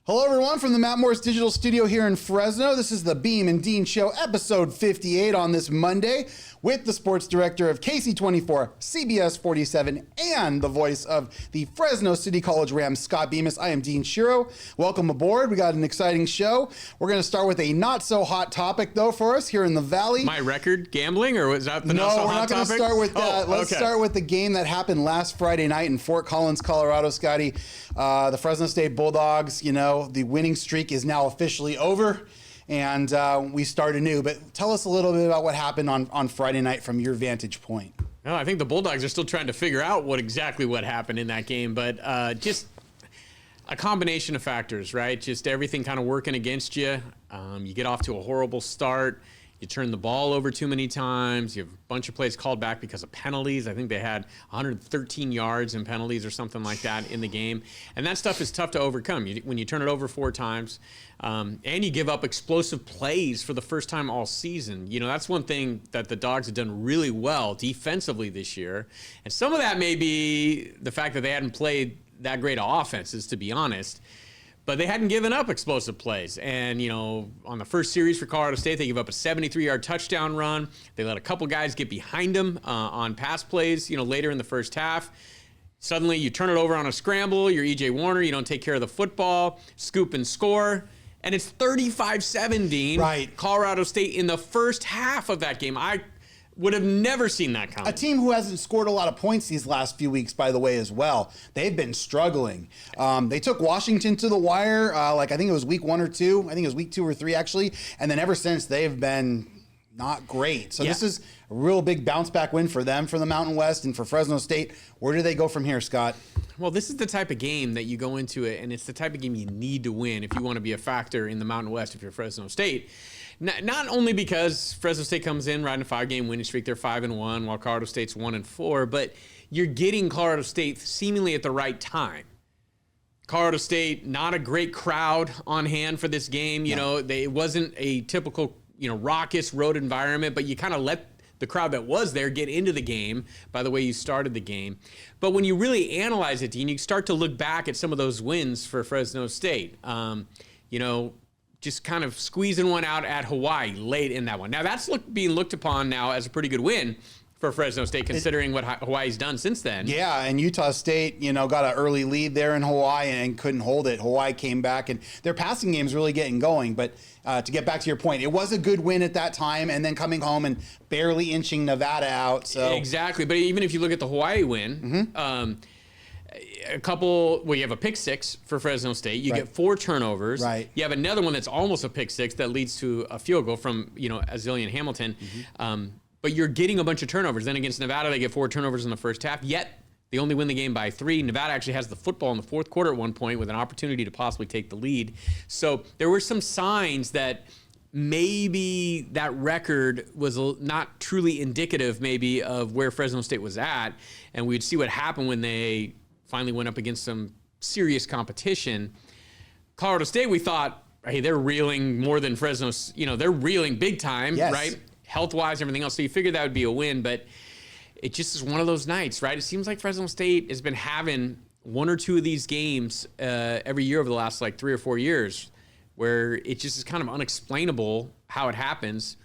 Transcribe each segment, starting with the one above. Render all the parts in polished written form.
Hello, everyone, from the Matt Morris Digital Studio here in Fresno. This is the Beem and Dean Show, episode 58 on this Monday, with the sports director of KC24, CBS47, and the voice of the Fresno City College Rams, Scott Bemis. I am Dean Shiro. Welcome aboard. We got an exciting show. We're going to start with a not-so-hot topic, though, for us here in the Valley. My record gambling, or was that the No, not-so-hot we're not going to topic? start with that. Let's okay. start with the game that happened last Friday night in Fort Collins, Colorado, Scotty. The Fresno State Bulldogs, the winning streak is now officially over, and we start anew. But tell us a little bit about what happened on Friday night from your vantage point. No, I think the Bulldogs are still trying to figure out what happened in that game, but just a combination of factors, right? Just everything kind of working against you. You get off to a horrible start. You turn the ball over too many times. You have a bunch of plays called back because of penalties. I think they had 113 yards in penalties or something like that in the game. And that stuff is tough to overcome. When you turn it over 4 times and you give up explosive plays for the first time all season. That's one thing that the Dogs have done really well defensively this year. And some of that may be the fact that they hadn't played that great of offenses, to be honest. But they hadn't given up explosive plays. And, on the first series for Colorado State, they gave up a 73-yard touchdown run. They let a couple guys get behind them on pass plays, later in the first half. Suddenly, you turn it over on a scramble. You're E.J. Warner. You don't take care of the football. Scoop and score. And it's 35-7, Dean. Right. Colorado State in the first half of that game. I would have never seen that coming. A team who hasn't scored a lot of points these last few weeks, by the way, as well. They've been struggling. They took Washington to the wire, I think it was week 1 or 2. I think it was week 2 or 3, actually. And then ever since, they've been not great. So This is a real big bounce-back win for them, for the Mountain West, and for Fresno State. Where do they go from here, Scott? Well, this is the type of game that you go into it, and it's the type of game you need to win if you want to be a factor in the Mountain West if you're Fresno State. Not only because Fresno State comes in riding a 5-game winning streak, they're 5-1, while Colorado State's 1-4, but you're getting Colorado State seemingly at the right time. Colorado State, not a great crowd on hand for this game. It wasn't a typical, raucous road environment, but you kind of let the crowd that was there get into the game by the way you started the game. But when you really analyze it, Dean, you start to look back at some of those wins for Fresno State. Just kind of squeezing one out at Hawaii late in that one. Now, that's being looked upon now as a pretty good win for Fresno State, considering what Hawaii's done since then. Yeah, and Utah State, got an early lead there in Hawaii and couldn't hold it. Hawaii came back, and their passing game's really getting going. But to get back to your point, it was a good win at that time, and then coming home and barely inching Nevada out. So Exactly, but even if you look at the Hawaii win, you have a pick 6 for Fresno State. You get 4 turnovers. Right. You have another one that's almost a pick 6 that leads to a field goal from, Azilian Hamilton. But you're getting a bunch of turnovers. Then against Nevada, they get 4 turnovers in the first half, yet they only win the game by 3. Nevada actually has the football in the fourth quarter at one point with an opportunity to possibly take the lead. So there were some signs that maybe that record was not truly indicative maybe of where Fresno State was at, and we'd see what happened when they finally went up against some serious competition. Colorado State, we thought, hey, they're reeling more than Fresno, they're reeling big time, yes, right? Health-wise, everything else. So you figured that would be a win, but it just is one of those nights, right? It seems like Fresno State has been having 1 or 2 of these games every year over the last 3 or 4 years where it just is kind of unexplainable how it happens.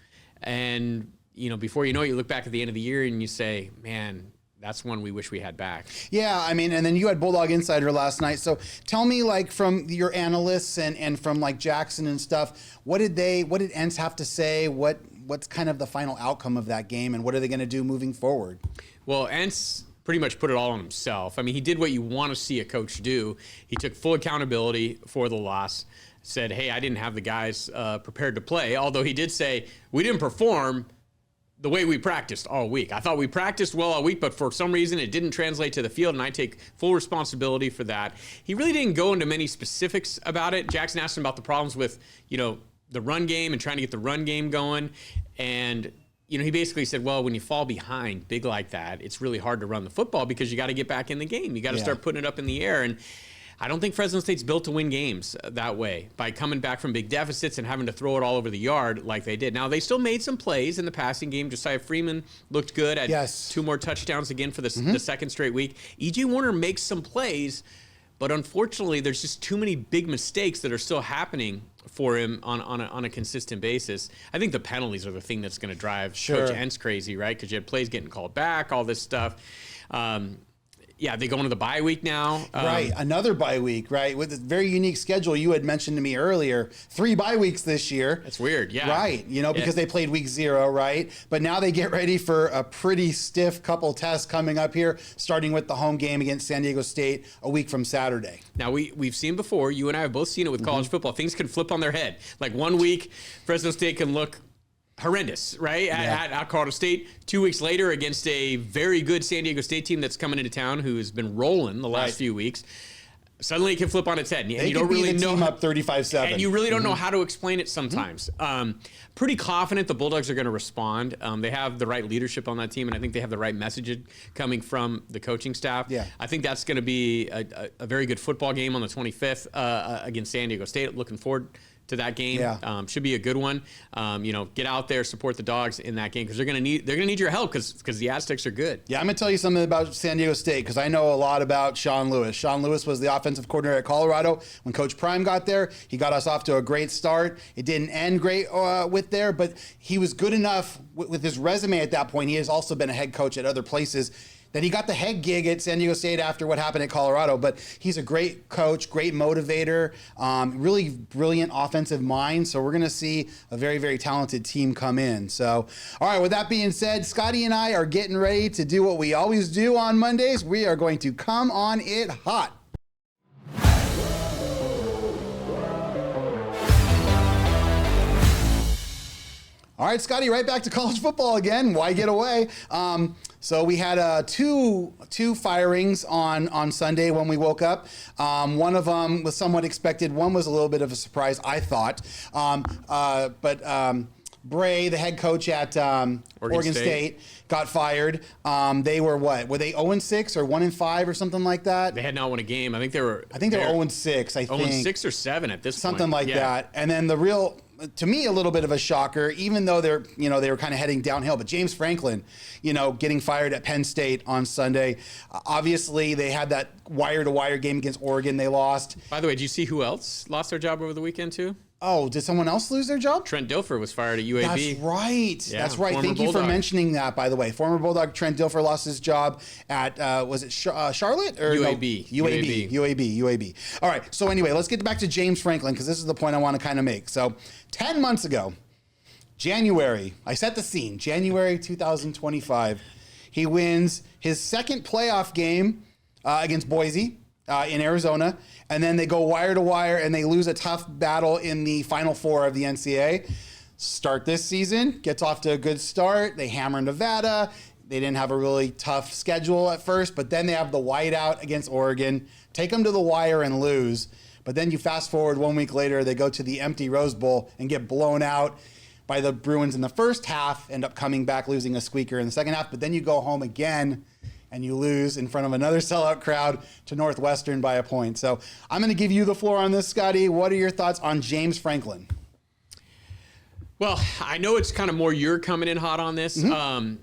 And, before you know it, you look back at the end of the year and you say, man, that's one we wish we had back. Yeah, and then you had Bulldog Insider last night. So tell me, from your analysts and from Jackson and stuff, what did Entz have to say? What's kind of the final outcome of that game, and what are they going to do moving forward? Well, Entz pretty much put it all on himself. I mean, he did what you want to see a coach do. He took full accountability for the loss, said, hey, I didn't have the guys prepared to play, although he did say, we didn't perform the way we practiced all week. I thought we practiced well all week, but for some reason it didn't translate to the field, and I take full responsibility for that. He really didn't go into many specifics about it. Jackson asked him about the problems with, the run game and trying to get the run game going. And, he basically said, well, when you fall behind big like that, it's really hard to run the football because you got to get back in the game. You got to start putting it up in the air. And I don't think Fresno State's built to win games that way, by coming back from big deficits and having to throw it all over the yard like they did. Now, they still made some plays in the passing game. Josiah Freeman looked good, had 2 more touchdowns again for the second straight week. E.J. Warner makes some plays, But unfortunately, there's just too many big mistakes that are still happening for him on a consistent basis. I think the penalties are the thing that's going to drive Coach Entz crazy, right? Because you had plays getting called back, all this stuff. Yeah, they go into the bye week now. Right, another bye week, right? With a very unique schedule. You had mentioned to me earlier, 3 bye weeks this year. That's weird, yeah. Right, because they played week 0, right? But now they get ready for a pretty stiff couple tests coming up here, starting with the home game against San Diego State a week from Saturday. Now, we've seen before, you and I have both seen it with college football. Things can flip on their head. Like 1 week, Fresno State can look horrendous, right? At Colorado State. 2 weeks later, against a very good San Diego State team that's coming into town, who has been rolling the last few weeks. Suddenly, it can flip on its head, and you don't really know. Team up 35-7, and you really don't know how to explain it sometimes. Pretty confident the Bulldogs are going to respond. They have the right leadership on that team, and I think they have the right message coming from the coaching staff. Yeah. I think that's going to be a very good football game on the 25th against San Diego State. Looking forward to that game. Yeah. Should be a good one. Get out there, support the Dogs in that game, because they're gonna need your help, because the Aztecs are good. Yeah, I'm gonna tell you something about San Diego State, because I know a lot about Sean Lewis. Sean Lewis was the offensive coordinator at Colorado when Coach Prime got there. He got us off to a great start. It didn't end great with there, but he was good enough with his resume at that point. He has also been a head coach at other places, that he got the head gig at San Diego State after what happened at Colorado. But he's a great coach, great motivator, really brilliant offensive mind. So we're going to see a very, very talented team come in. So, all right, with that being said, Scotty and I are getting ready to do what we always do on Mondays. We are going to come on it hot. All right, Scotty, right back to college football again. Why get away? So we had two firings on Sunday when we woke up. One of them was somewhat expected. One was a little bit of a surprise, I thought. But Bray, the head coach at Oregon State, got fired. They were what? Were they 0-6 or 1-5 or something like that? They had not won a game. I think they were 0-6. I think 0-6 or 7 at this point. Something like that. And then the real, to me, a little bit of a shocker, even though they were kind of heading downhill. But James Franklin, getting fired at Penn State on Sunday. Obviously, they had that wire-to-wire game against Oregon. They lost. By the way, did you see who else lost their job over the weekend too? Oh, did someone else lose their job? Trent Dilfer was fired at UAB. That's right. Yeah, That's right. Thank you for mentioning that, by the way. Former Bulldog Trent Dilfer lost his job at, was it Charlotte? Or UAB. No? UAB. All right. So anyway, let's get back to James Franklin, because this is the point I want to kind of make. So 10 months ago, January, I set the scene, January 2025, he wins his second playoff game against Boise in Arizona, and then they go wire to wire and they lose a tough battle in the Final Four of the NCAA. Start this season, gets off to a good start. They hammer Nevada. They didn't have a really tough schedule at first, but then they have the whiteout against Oregon, take them to the wire and lose. But then you fast forward 1 week later, they go to the empty Rose Bowl and get blown out by the Bruins in the first half, end up coming back, losing a squeaker in the second half. But then you go home again and you lose in front of another sellout crowd to Northwestern by a point. So I'm going to give you the floor on this, Scotty. What are your thoughts on James Franklin? Well, I know it's kind of more you're coming in hot on this. Mm-hmm.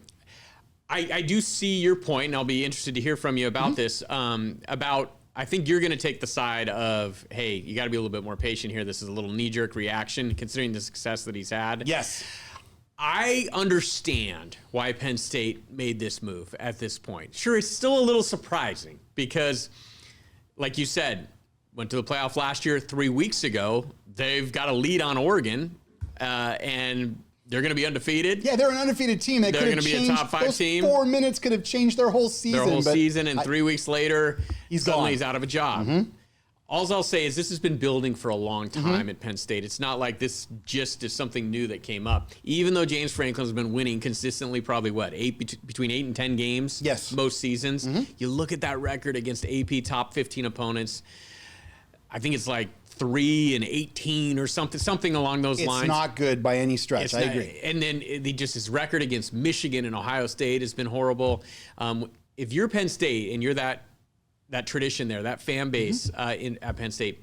I do see your point, and I'll be interested to hear from you about this, I think you're going to take the side of, hey, you got to be a little bit more patient here. This is a little knee-jerk reaction, considering the success that he's had. Yes. I understand why Penn State made this move at this point. Sure, it's still a little surprising because, like you said, went to the playoff last year 3 weeks ago. They've got a lead on Oregon, and they're going to be undefeated. Yeah, they're an undefeated team. They're going to be a top 5 team. 4 minutes could have changed their whole season. And 3 weeks later, he's out of a job. Mm-hmm. All I'll say is this has been building for a long time at Penn State. It's not like this just is something new that came up. Even though James Franklin's been winning consistently, probably between 8 and 10 games most seasons. Mm-hmm. You look at that record against AP top 15 opponents. I think it's like 3-18 or something along those lines. It's not good by any stretch. I agree. And then his record against Michigan and Ohio State has been horrible. If you're Penn State and you're that tradition there, that fan base at Penn State,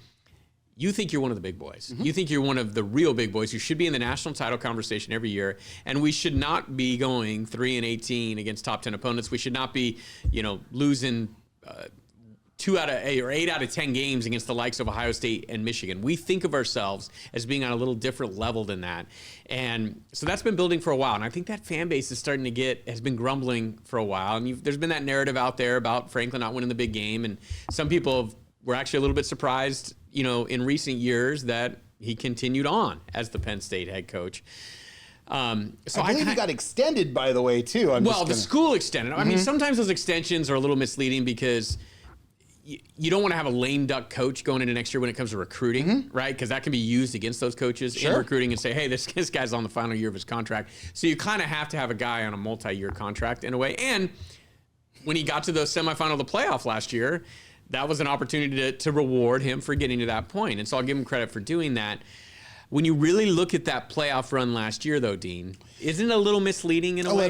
you think you're one of the big boys. You think you're one of the real big boys. You should be in the national title conversation every year, and we should not be going 3-18 against top 10 opponents. We should not be, losing 2 8 out of 10 games against the likes of Ohio State and Michigan. We think of ourselves as being on a little different level than that. And so that's been building for a while. And I think that fan base is starting to has been grumbling for a while. And there's been that narrative out there about Franklin not winning the big game. And some people were actually a little bit surprised, in recent years that he continued on as the Penn State head coach. So I believe he got extended, by the way, too. The school extended. I mean, sometimes those extensions are a little misleading because you don't want to have a lame duck coach going into next year when it comes to recruiting, right? Because that can be used against those coaches in recruiting and say, hey, this guy's on the final year of his contract. So you kind of have to have a guy on a multi-year contract in a way. And when he got to the semifinal of the playoff last year, that was an opportunity to reward him for getting to that point. And so I'll give him credit for doing that. When you really look at that playoff run last year, though, Dean, isn't it a little misleading in a way?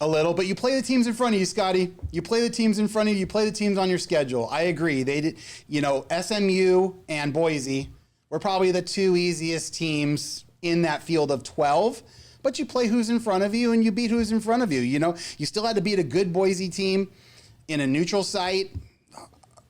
A little, but you play the teams in front of you, Scotty. You play the teams in front of you. You play the teams on your schedule. I agree. They did, SMU and Boise were probably the two easiest teams in that field of 12. But you play who's in front of you, and you beat who's in front of you. You still had to beat a good Boise team in a neutral site.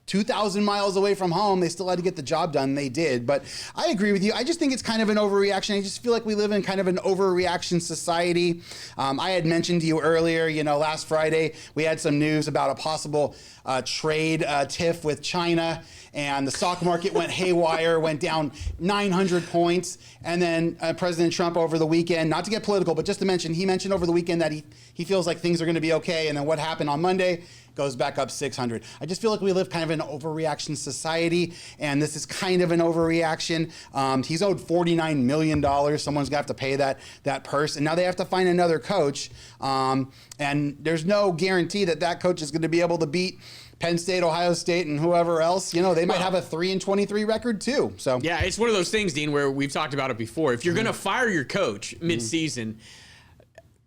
2,000 miles away from home, they still had to get the job done. They did. But I agree with you. I just think it's kind of an overreaction. I just feel like we live in kind of an overreaction society. I had mentioned to you earlier, last Friday, we had some news about a possible trade tiff with China. And the stock market went haywire, went down 900 points. And then President Trump over the weekend, not to get political, but just to mention, he mentioned over the weekend that he feels like things are going to be okay. And then what happened on Monday goes back up 600. I just feel like we live kind of in an overreaction society, and this is kind of an overreaction. He's owed $49 million. Someone's going to have to pay that purse. And now they have to find another coach. And there's no guarantee that coach is going to be able to beat Penn State, Ohio State, and whoever else. They might have a 3-23 record too. So yeah, it's one of those things, Dean, where we've talked about it before. If you're going to fire your coach mid-season,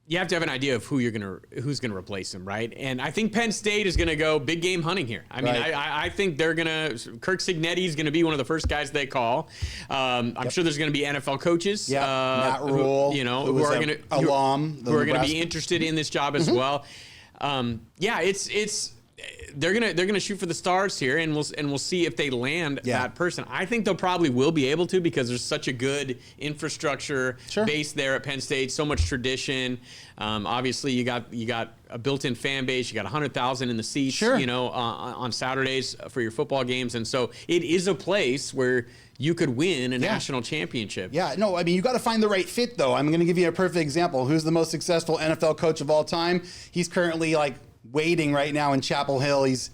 you have to have an idea of who's going to replace him, right? And I think Penn State is going to go big game hunting here. I mean, I think they're going to. Kirk Cignetti is going to be one of the first guys they call. I'm sure there's going to be NFL coaches, Matt Rule, who are going to be interested in this job as well. They're gonna shoot for the stars here, and we'll see if they land that person. I think they'll probably will be able to, because there's such a good infrastructure base there at Penn State, so much tradition. Obviously, you got a built-in fan base. You got 100,000 in the seats, on Saturdays for your football games, and so it is a place where you could win a national championship. Yeah, no, I mean, you got to find the right fit, though. I'm going to give you a perfect example. Who's the most successful NFL coach of all time? He's currently waiting right now in Chapel Hill. He's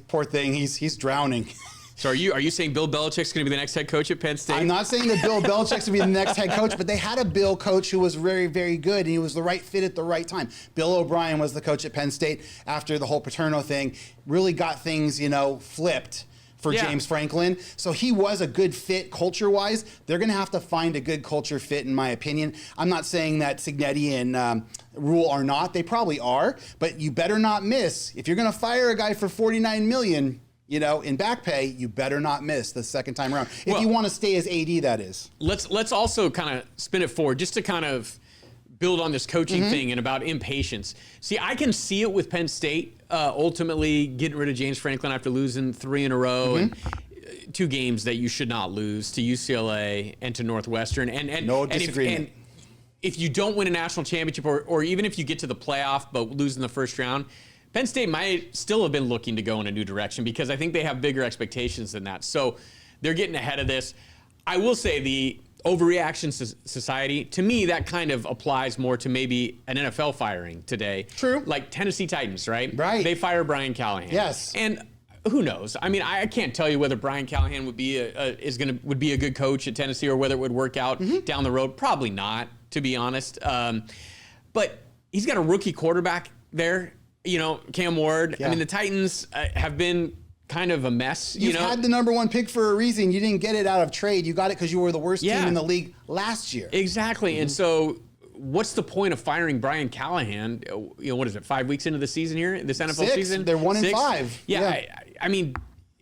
poor thing. He's drowning. So are you saying Bill Belichick's going to be the next head coach at Penn State? I'm not saying that Bill Belichick's going to be the next head coach, but they had a Bill coach who was very, very good, and he was the right fit at the right time. Bill O'Brien was the coach at Penn State after the whole Paterno thing. Really got things, flipped for James Franklin. So he was a good fit culture-wise. They're going to have to find a good culture fit, in my opinion. I'm not saying that Cignetti and Rule are not. They probably are. But you better not miss. If you're going to fire a guy for $49 million, in back pay, you better not miss the second time around. If you want to stay as AD, that is. Let's also kind of spin it forward just to kind of build on this coaching thing and about impatience. See, I can see it with Penn State ultimately getting rid of James Franklin after losing 3 in a row and 2 games that you should not lose, to UCLA and to Northwestern. And no disagreement. If you don't win a national championship, or even if you get to the playoff but lose in the first round, Penn State might still have been looking to go in a new direction, because I think they have bigger expectations than that. So they're getting ahead of this. I will say the overreaction society, to me, that kind of applies more to maybe an NFL firing today. True. Like Tennessee Titans, right? Right. They fire Brian Callahan. Yes. And who knows? I mean, I can't tell you whether Brian Callahan would be a good coach at Tennessee, or whether it would work out down the road. Probably not, to be honest. But he's got a rookie quarterback there, Cam Ward. Yeah. I mean, the Titans have been kind of a mess. You've had the number 1 pick for a reason. You didn't get it out of trade. You got it because you were the worst team in the league last year. Exactly. And so what's the point of firing Brian Callahan? What is it, 5 weeks into the season here, this NFL 6. season? They're 1-5. Yeah. I mean,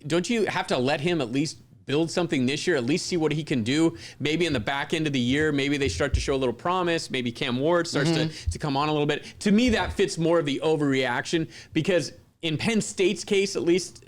don't you have to let him at least build something this year, at least see what he can do? Maybe in the back end of the year, maybe they start to show a little promise. Maybe Cam Ward starts to come on a little bit. To me, that fits more of the overreaction, because in Penn State's case, at least,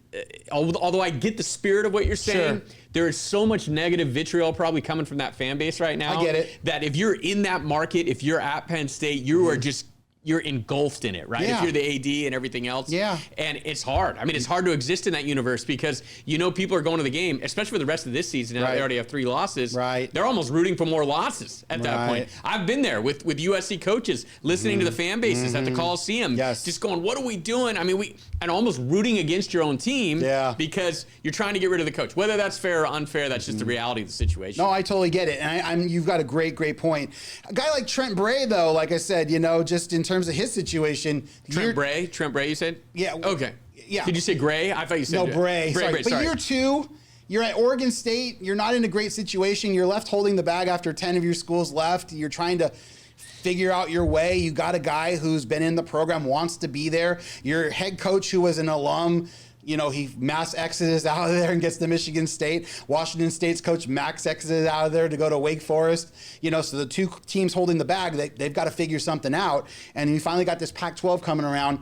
although I get the spirit of what you're saying, Sure. there is so much negative vitriol probably coming from that fan base right now. I get it. That if you're in that market, if you're at Penn State, you are just, you're engulfed in it, right? Yeah. If you're the AD and everything else. Yeah. And it's hard. I mean, it's hard to exist in that universe because, people are going to the game, especially for the rest of this season. Now Right. they already have 3 losses. Right. They're almost rooting for more losses at that point. I've been there with USC coaches, listening to the fan bases at the Coliseum. Yes. Just going, what are we doing? I mean, and almost rooting against your own team because you're trying to get rid of the coach. Whether that's fair or unfair, that's just the reality of the situation. No, I totally get it. And you've got a great point. A guy like Trent Bray, though, like I said, just in terms of his situation. Trent Bray, you said? Yeah. Okay. Yeah. Did you say Gray? I thought you said No, Bray. Bray, But year 2, you're at Oregon State. You're not in a great situation. You're left holding the bag after 10 of your schools left. You're trying to figure out your way. You got a guy who's been in the program, wants to be there. Your head coach, who was an alum, he mass exodus out of there and gets to Michigan State. Washington State's coach max exodus out of there to go to Wake Forest. So the 2 teams holding the bag, they've got to figure something out. And you finally got this Pac-12 coming around.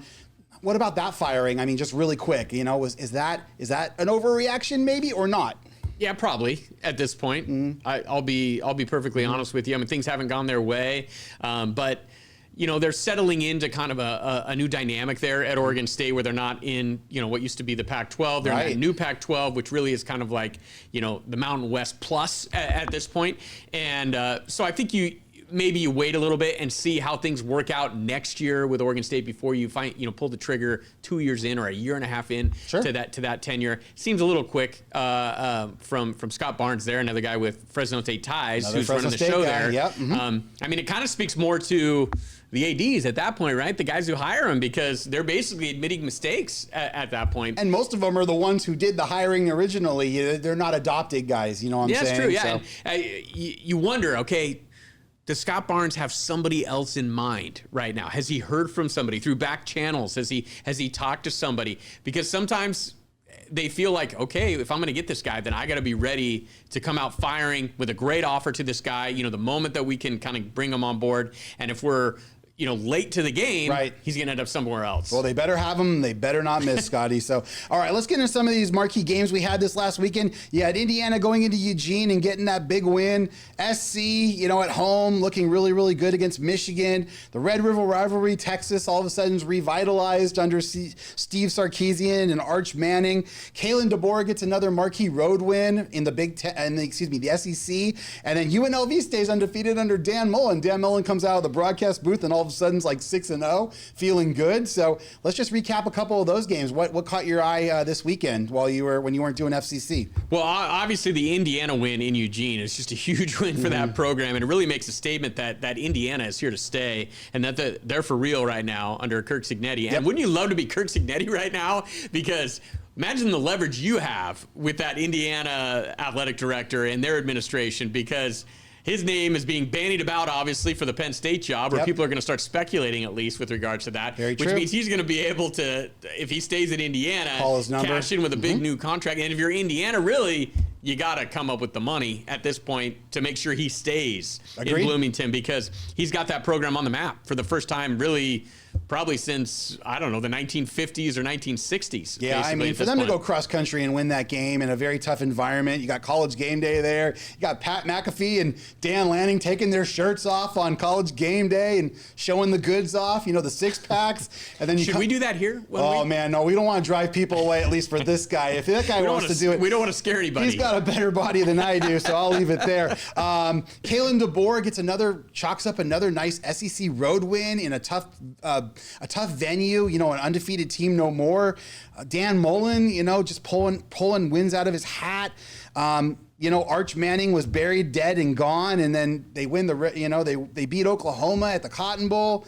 What about that firing? I mean, just really quick, is that an overreaction maybe or not? Yeah, probably at this point. I'll be perfectly honest with you. I mean, things haven't gone their way, but they're settling into kind of a new dynamic there at Oregon State where they're not in, what used to be the Pac-12. They're in a new Pac-12, which really is kind of like, the Mountain West Plus at this point. And so I think maybe you wait a little bit and see how things work out next year with Oregon State before you pull the trigger 2 years in or a year and a half in to that tenure. Seems a little quick from Scott Barnes there, another guy with Fresno State ties, who's running the show there. Yep. I mean, it kind of speaks more to the ADs at that point, right? The guys who hire them, because they're basically admitting mistakes at that point. And most of them are the ones who did the hiring originally. They're not adopted guys, you know what I'm saying? That's true, yeah. So. And, you wonder, okay, does Scott Barnes have somebody else in mind right now? Has he heard from somebody through back channels? Has he talked to somebody? Because sometimes they feel like, okay, if I'm going to get this guy, then I got to be ready to come out firing with a great offer to this guy, the moment that we can kind of bring him on board. And if we're late to the game, he's going to end up somewhere else. Well, they better have him. They better not miss, Scotty. So, all right, let's get into some of these marquee games we had this last weekend. You had Indiana going into Eugene and getting that big win. SC, at home, looking really, really good against Michigan. The Red River rivalry, Texas, all of a sudden is revitalized under Steve Sarkisian and Arch Manning. Kalen DeBoer gets another marquee road win in the the SEC. And then UNLV stays undefeated under Dan Mullen. Dan Mullen comes out of the broadcast booth and all of a sudden it's like 6-0, feeling good. So let's just recap a couple of those games. What caught your eye this weekend when you weren't doing FCC? Well, obviously the Indiana win in Eugene is just a huge win for that program, and it really makes a statement that Indiana is here to stay and that they're for real right now under Kirk Cignetti. And wouldn't you love to be Kirk Cignetti right now? Because imagine the leverage you have with that Indiana athletic director and their administration, because his name is being bandied about, obviously, for the Penn State job, where people are going to start speculating, at least, with regards to that. Very which true. means he's going to be able to, if he stays at Indiana, call his number, cash in with a big new contract. And if you're Indiana, really, you got to come up with the money at this point to make sure he stays in Bloomington, because he's got that program on the map for the first time, really, probably since, I don't know, the 1950s or 1960s. Yeah, I mean, for them to go cross country and win that game in a very tough environment. You got College Game Day there. You got Pat McAfee and Dan Lanning taking their shirts off on College Game Day and showing the goods off, the six packs. And then should we do that here? Man, no, we don't want to drive people away, at least for this guy. If that guy wants to do it. We don't want to scare anybody. He's got a better body than I do, so I'll leave it there. Kalen DeBoer chalks up another nice SEC road win in a tough venue, an undefeated team no more. Dan Mullen, just pulling wins out of his hat. Arch Manning was buried dead and gone, and then they win they beat Oklahoma at the Cotton Bowl.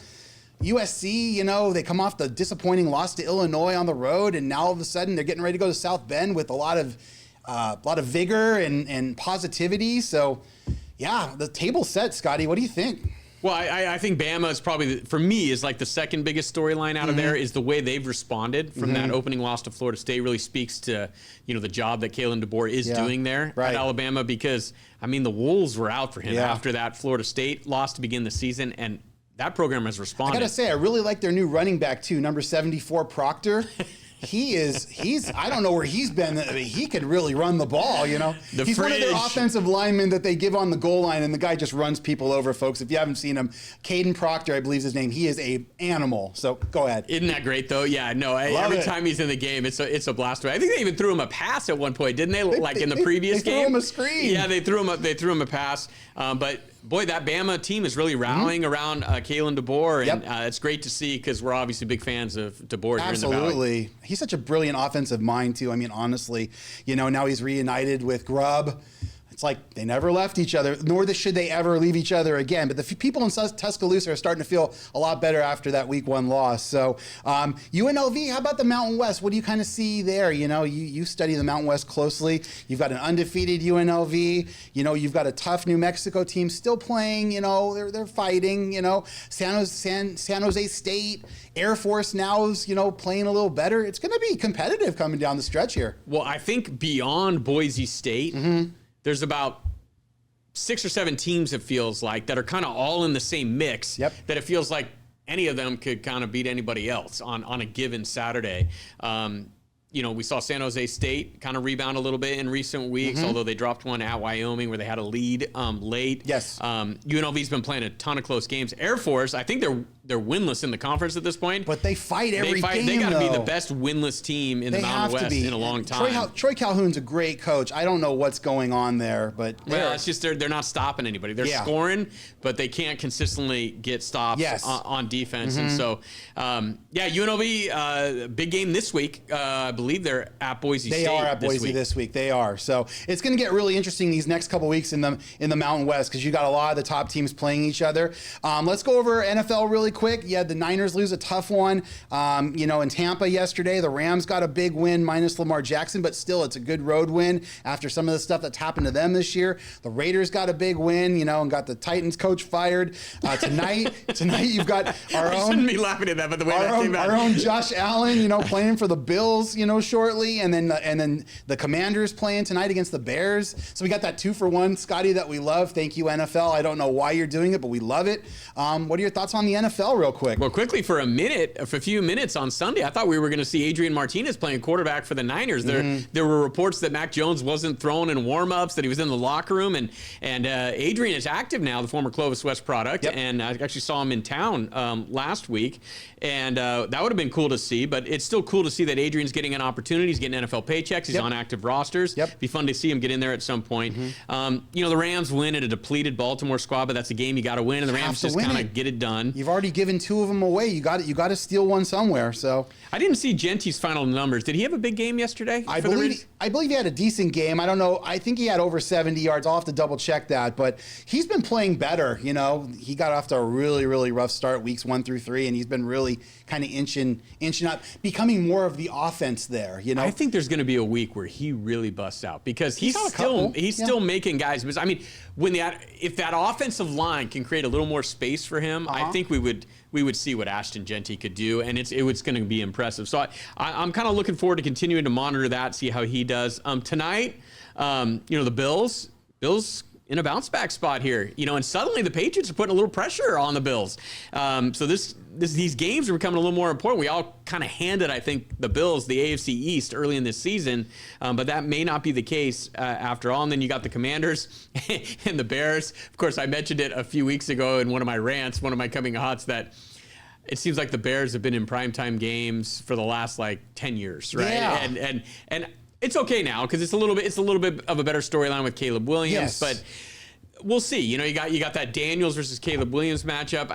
USC, they come off the disappointing loss to Illinois on the road, and now all of a sudden they're getting ready to go to South Bend with a lot of vigor and positivity. So, yeah, the table's set, Scotty. What do you think? Well, I think Bama is probably, for me, is like the second biggest storyline out of there. Is the way they've responded from that opening loss to Florida State really speaks to, the job that Kalen DeBoer is doing there at Alabama, because, I mean, the wolves were out for him after that Florida State loss to begin the season, and that program has responded. I got to say, I really like their new running back, too, number 74, Proctor. I don't know where he's been. I mean, he could really run the ball, you know. He's one of their offensive linemen that they give on the goal line, and the guy just runs people over, folks. If you haven't seen him, Caden Proctor, I believe is his name. He is a animal. So go ahead. Isn't that great though? Yeah, no. Every time he's in the game, it's a blast. I think they even threw him a pass at one point, didn't they? Like in the previous game, they threw him a screen. Yeah, they threw him a pass. But boy, that Bama team is really rallying around Kalen DeBoer, and it's great to see because we're obviously big fans of DeBoer here in the Valley. Absolutely. He's such a brilliant offensive mind, too. I mean, honestly, you know, now he's reunited with Grubb. It's like they never left each other, nor should they ever leave each other again. But the people in Tuscaloosa are starting to feel a lot better after that week 1 loss. So UNLV, how about the Mountain West? What do you kind of see there? You know, you study the Mountain West closely. You've got an undefeated UNLV. You know, you've got a tough New Mexico team still playing. You know, they're fighting. You know, San Jose State, Air Force now is, you know, playing a little better. It's going to be competitive coming down the stretch here. Well, I think beyond Boise State, there's about 6 or 7 teams, it feels like, that are kind of all in the same mix. Yep. That it feels like any of them could kind of beat anybody else on a given Saturday. You know, we saw San Jose State kind of rebound a little bit in recent weeks, although they dropped one at Wyoming where they had a lead late. Yes. UNLV's been playing a ton of close games. Air Force, I think they're winless in the conference at this point. But they fight every game, They got to be the though. best winless team in the Mountain West in a long time. Troy Calhoun's a great coach. I don't know what's going on there, but well, it's just they're not stopping anybody. They're scoring, but they can't consistently get stops on defense. And so, UNLV, big game this week. I believe they're at Boise State. They are at Boise this week. They are. So it's going to get really interesting these next couple weeks in the Mountain West because you got a lot of the top teams playing each other. Let's go over NFL really quick. Yeah, the Niners lose a tough one. You know, in Tampa yesterday, the Rams got a big win minus Lamar Jackson, but still it's a good road win after some of the stuff that's happened to them this year. The Raiders got a big win, you know, and got the Titans coach fired. Tonight you've got our own. Shouldn't be laughing at that, but the way that came out. Our own Josh Allen, you know, playing for the Bills, you know, shortly, and then the Commanders playing tonight against the Bears. So we got that 2-for-1, Scotty, that we love. Thank you, NFL. I don't know why you're doing it, but we love it. What are your thoughts on the NFL, real quick? Well, quickly for a few minutes on Sunday, I thought we were going to see Adrian Martinez playing quarterback for the Niners. There were reports that Mac Jones wasn't thrown in warm-ups, that he was in the locker room, and Adrian is active now, the former Clovis West product, and I actually saw him in town last week, and that would have been cool to see, but it's still cool to see that Adrian's getting an opportunity. He's getting NFL paychecks. He's on active rosters. Be fun to see him get in there at some point. You know, the Rams win at a depleted Baltimore squad, but that's a game you got to win, and the Rams just kind of get it done. You've already given 2 of them away. You got to steal one somewhere. So I didn't see Genty's final numbers. Did he have a big game yesterday? I believe he had a decent game. I don't know. I think he had over 70 yards. I'll have to double check that, but he's been playing better. You know, he got off to a really, really rough start weeks 1 through 3, and he's been really kind of inching up, becoming more of the offense there. You know, I think there's going to be a week where he really busts out because he's still making guys miss. I mean, if that offensive line can create a little more space for him, I think we would see what Ashton Genty could do, and it's going to be impressive. So I'm kind of looking forward to continuing to monitor that, see how he does. Tonight, you know, the Bills in a bounce back spot here, you know, and suddenly the Patriots are putting a little pressure on the Bills. So these games are becoming a little more important. We all kind of handed, I think, the Bills the AFC East early in this season, but that may not be the case after all. And then you got the Commanders and the Bears. Of course, I mentioned it a few weeks ago in one of my rants, one of my coming hots, that it seems like the Bears have been in primetime games for the last like 10 years, right? Yeah. And it's okay now because it's a little bit of a better storyline with Caleb Williams, but we'll see. You know, you got that Daniels versus Caleb Williams matchup.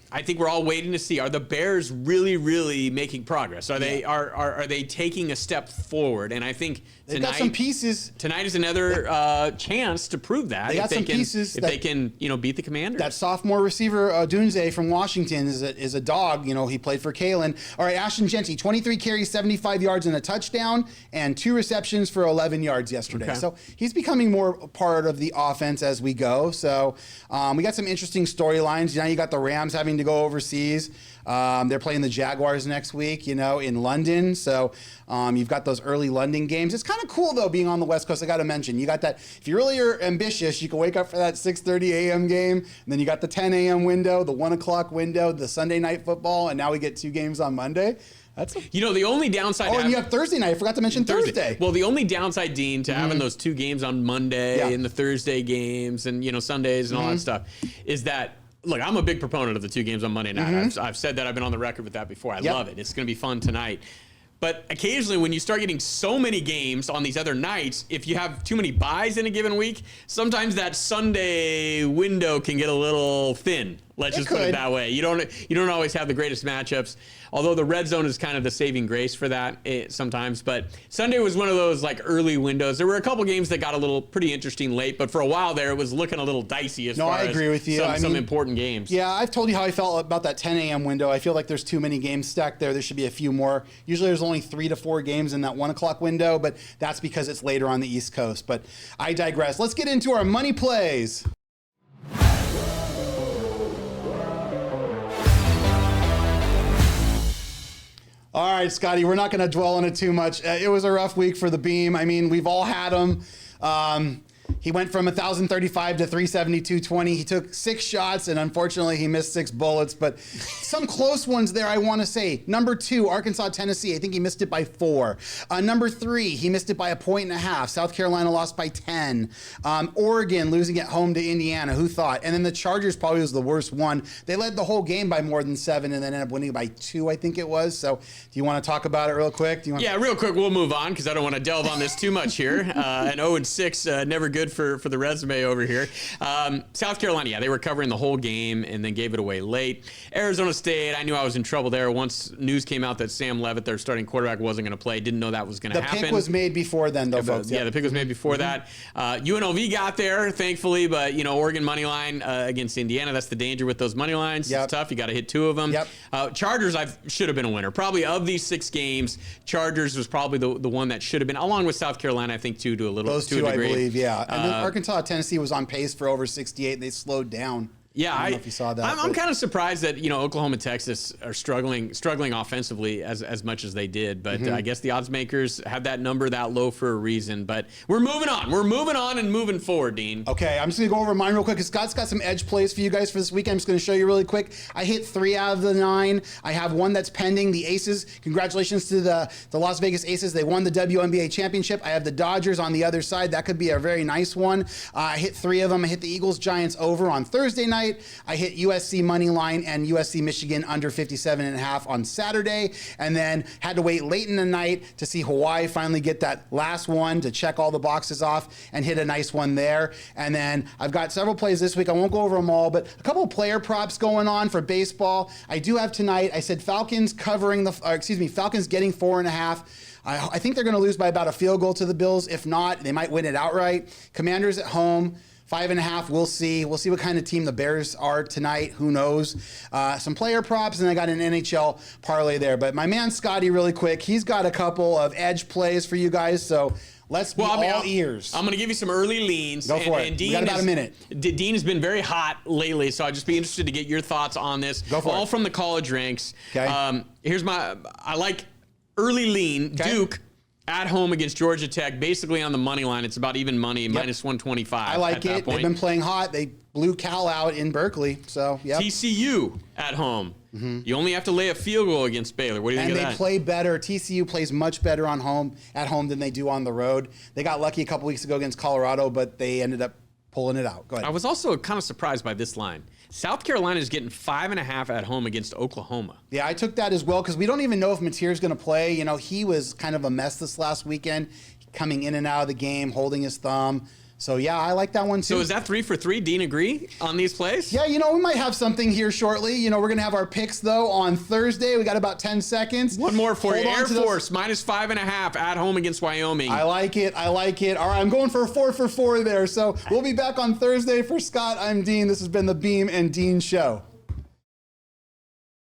I think we're all waiting to see, are the Bears really, really making progress? Are they taking a step forward? And I think they've got some pieces. Tonight is another chance to prove that. They got some pieces. If they can, you know, beat the Commanders. That sophomore receiver, Dunze from Washington, is a dog. You know, he played for Kalen. All right, Ashton Genty, 23 carries, 75 yards, and a touchdown, and 2 receptions for 11 yards yesterday. Okay. So he's becoming more part of the offense as we go. So we got some interesting storylines. Now you got the Rams having traveling to go overseas. They're playing the Jaguars next week, in London. So you've got those early London games. It's kind of cool, though, being on the West Coast. I got to mention, you got that. If you really are ambitious, you can wake up for that 6:30 a.m. game. And then you got the 10 a.m. window, the 1 o'clock window, the Sunday night football. And now we get 2 games on Monday. The only downside. Oh, and you have Thursday night. I forgot to mention Thursday. Well, the only downside, Dean, to having those 2 games on Monday and the Thursday games and Sundays and all that stuff, is that. Look, I'm a big proponent of the 2 games on Monday night. I've said that. I've been on the record with that before. I love it. It's going to be fun tonight. But occasionally when you start getting so many games on these other nights, if you have too many buys in a given week, sometimes that Sunday window can get a little thin. Let's just put it that way. You don't always have the greatest matchups, although the red zone is kind of the saving grace for that sometimes. But Sunday was one of those like early windows. There were a couple games that got a little pretty interesting late, but for a while there, it was looking a little dicey as far as agree with you. Some important games. Yeah, I've told you how I felt about that 10 a.m. window. I feel like there's too many games stacked there. There should be a few more. Usually there's only 3 to 4 games in that 1 o'clock window, but that's because it's later on the East Coast. But I digress. Let's get into our money plays. All right, Scotty, we're not going to dwell on it too much. It was a rough week for the Beam. I mean, we've all had him. He went from 1,035 to 372.20. He took 6 shots, and unfortunately, he missed 6 bullets. But some close ones there, I want to say. Number 2, Arkansas, Tennessee. I think he missed it by 4. Number 3, he missed it by 1.5. South Carolina lost by 10. Oregon losing at home to Indiana. Who thought? And then the Chargers probably was the worst one. They led the whole game by more than 7, and then ended up winning by 2, I think it was. So, do you want to talk about it real quick? Real quick. We'll move on because I don't want to delve on this too much here. An 0-6, never good for the resume over here. South Carolina, they were covering the whole game and then gave it away late. Arizona State, I knew I was in trouble there once news came out that Sam Leavitt, their starting quarterback, wasn't going to play. Didn't know that was going to happen. The pick was made before then, though, folks. Yeah, the pick was made before that. UNLV got there, thankfully, but Oregon money line against Indiana. That's the danger with those money lines. It's tough. You got to hit 2 of them. Chargers, should have been a winner. Probably of these 6 games, Chargers was probably the one that should have been, along with South Carolina, I think, too, to a little those to 2, a degree. I believe, yeah. And then Arkansas, Tennessee was on pace for over 68, and they slowed down. Yeah, I don't know if you saw that. I'm kind of surprised that Oklahoma and Texas are struggling offensively as much as they did. But I guess the odds makers had that number that low for a reason. But we're moving on. We're moving on and moving forward, Dean. Okay, I'm just gonna go over mine real quick because Scott's got some edge plays for you guys for this week. I'm just gonna show you really quick. I hit 3 out of the 9. I have one that's pending. The Aces. Congratulations to the Las Vegas Aces. They won the WNBA championship. I have the Dodgers on the other side. That could be a very nice one. I hit 3 of them. I hit the Eagles Giants over on Thursday night. I hit USC money line and USC Michigan under 57.5 on Saturday, and then had to wait late in the night to see Hawaii finally get that last one to check all the boxes off and hit a nice one there. And then I've got several plays this week. I won't go over them all, but a couple of player props going on for baseball. I do have tonight. I said Falcons Falcons getting 4.5. I think they're going to lose by about a field goal to the Bills. If not, they might win it outright. Commanders at home. 5.5, we'll see. We'll see what kind of team the Bears are tonight. Who knows? Some player props, and I got an NHL parlay there. But my man Scotty, really quick, he's got a couple of edge plays for you guys. So let's be all ears. I'm going to give you some early leans. Go for it. Dean we got about a minute. Dean has been very hot lately, so I'd just be interested to get your thoughts on this. Go for it. All from the college ranks. Okay. I like early lean. Okay. Duke at home against Georgia Tech, basically on the money line. It's about even money, minus 125. I like it. They've been playing hot. They blew Cal out in Berkeley. So, yeah. TCU at home. You only have to lay a field goal against Baylor. What do you think of that? And they play better. TCU plays much better at home than they do on the road. They got lucky a couple weeks ago against Colorado, but they ended up pulling it out. Go ahead. I was also kind of surprised by this line. South Carolina is getting 5.5 at home against Oklahoma. Yeah, I took that as well because we don't even know if Mateer's going to play. He was kind of a mess this last weekend, coming in and out of the game, holding his thumb. So, yeah, I like that one, too. So, is that 3 for 3? Dean, agree on these plays? Yeah, we might have something here shortly. We're going to have our picks, though, on Thursday. We got about 10 seconds. One more for you. Air Force, minus 5.5 at home against Wyoming. I like it. All right, I'm going for a 4 for 4 there. So, we'll be back on Thursday. For Scott, I'm Dean. This has been the Beem and Dean Show.